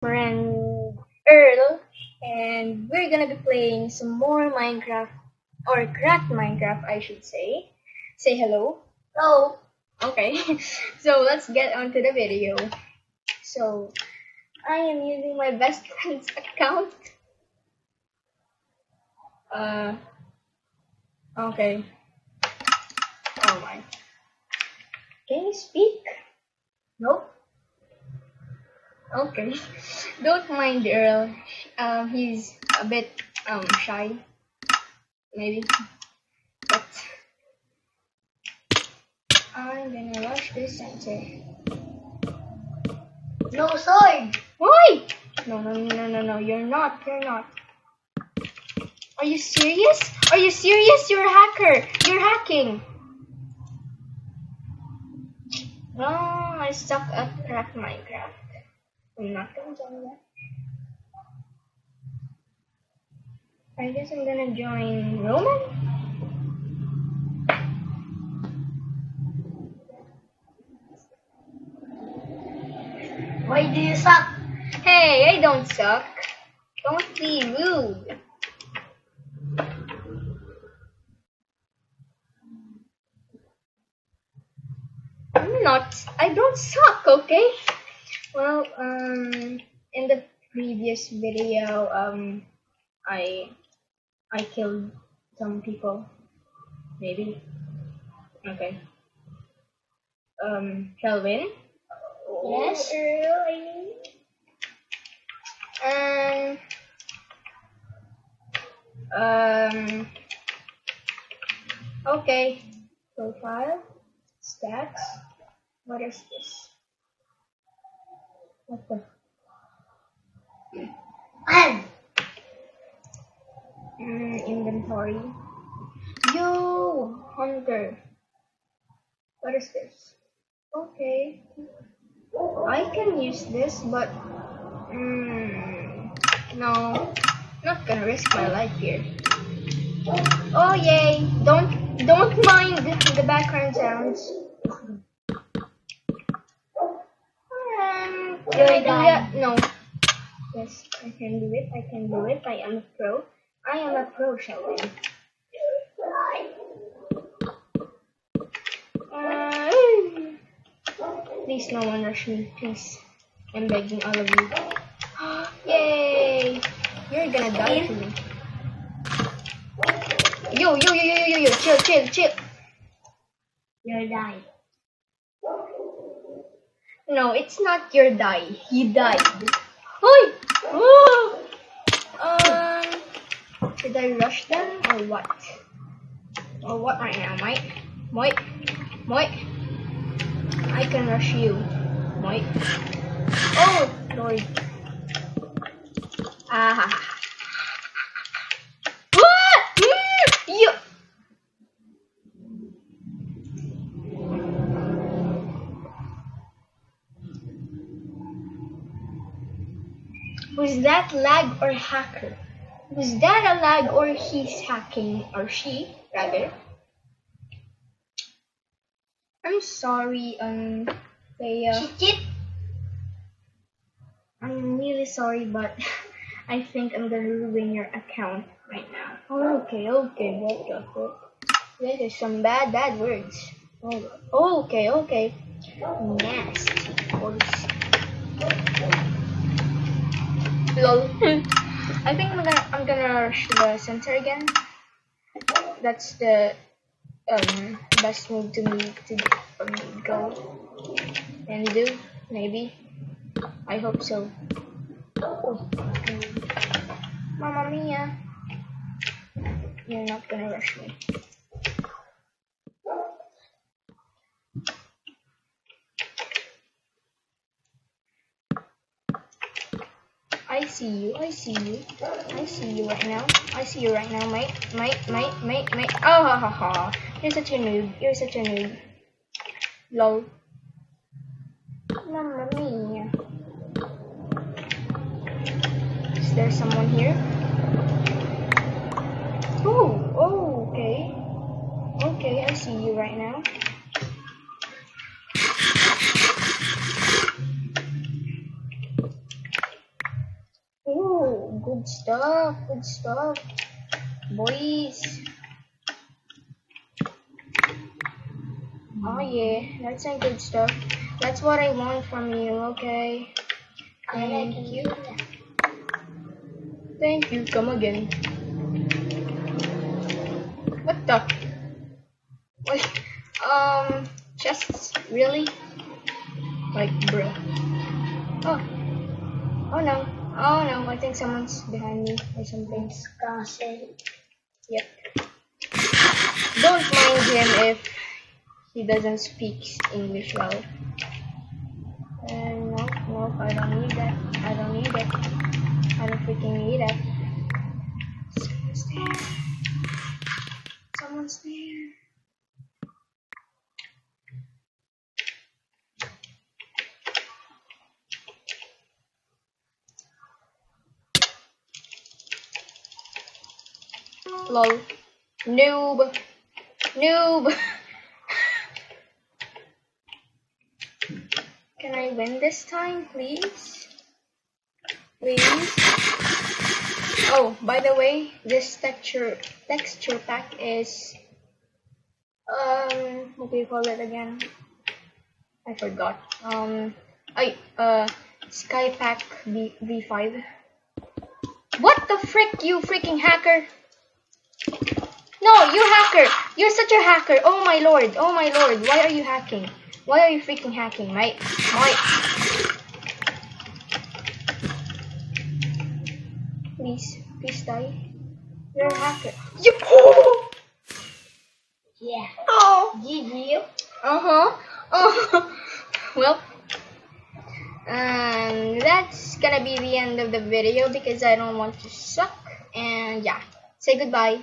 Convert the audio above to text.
friend Earl, and we're gonna be playing some more Minecraft, or cracked Minecraft, I should say. Say hello. Hello. Okay, so let's get on to the video. So, I am using my best friend's account. Okay. Oh my. Can you speak? Nope. Okay. Don't mind Earl. He's a bit shy, maybe. But I'm gonna rush this center. No sword. Why? No, you're not. Are you serious? Are you serious? You're a hacker. You're hacking. No, I suck at crack Minecraft. I'm not gonna join that. I guess I'm gonna join Roman. Why do you suck? Hey, I don't suck. Don't be rude. I don't suck, okay? Well, in the previous video, I killed some people. Maybe. Okay. Kelvin? Yes. Earl, I mean. Okay. Profile. Stats. What is this? What the? And Inventory. Yo, Hunter. What is this? Okay. I can use this, but no, not gonna risk my life here. Oh yay! Don't mind the background sounds. Can I do that? No. Yes, I can do it. I am a pro. I am a pro, Sheldon. Please, no one rush me. Please. I'm begging all of you. Yay! You're gonna die to me. Yo, chill. you're dying. No, it's not your die. He died. Oi! Oh! Should I rush them or what? Or what right now, Mike? Mike? I can rush you, Mike. Oh, Lord. Ah. What? You. Was that lag or hacker? Was that a lag or he's hacking, or she, rather? I'm sorry, Leia. She cheat. I'm really sorry, but I think I'm gonna ruin your account right now. Okay, what the fuck? That is some bad words. Okay. Nasty, of course. Lol. I think I'm gonna rush the center again. That's the best move to me to go and do, maybe. I hope so. Oh. Mamma mia. You're not gonna rush me. I see you right now, mate. Oh, ha. You're such a noob. Lol. Mamma mia. Is there someone here? Oh, okay. Okay, I see you right now. Good stuff. Good stuff. Boys. Oh yeah, that's some good stuff. That's what I want from you, okay? I like you. Thank you, come again. What the? What? Chests? Really? Like, bro. Oh. Oh no. Oh no, I think someone's behind me or something. Disgusting. Yep. Don't mind him if he doesn't speak English well. No, I don't need that. I don't need it. I don't freaking need it. Someone's there. Someone's there. Lol. Noob. Noob. Can I win this time, please? Please? Oh, by the way, this texture pack is what do you call it again? I forgot. Sky Pack V5. What the frick, you freaking hacker? No, you hacker! You're such a hacker! Oh my lord! Oh my lord! Why are you hacking? Why are you freaking hacking, mate? Mate! Please die. You're a hacker. You. Yeah. Oh. GG. Well, that's gonna be the end of the video because I don't want to suck. And yeah, say goodbye.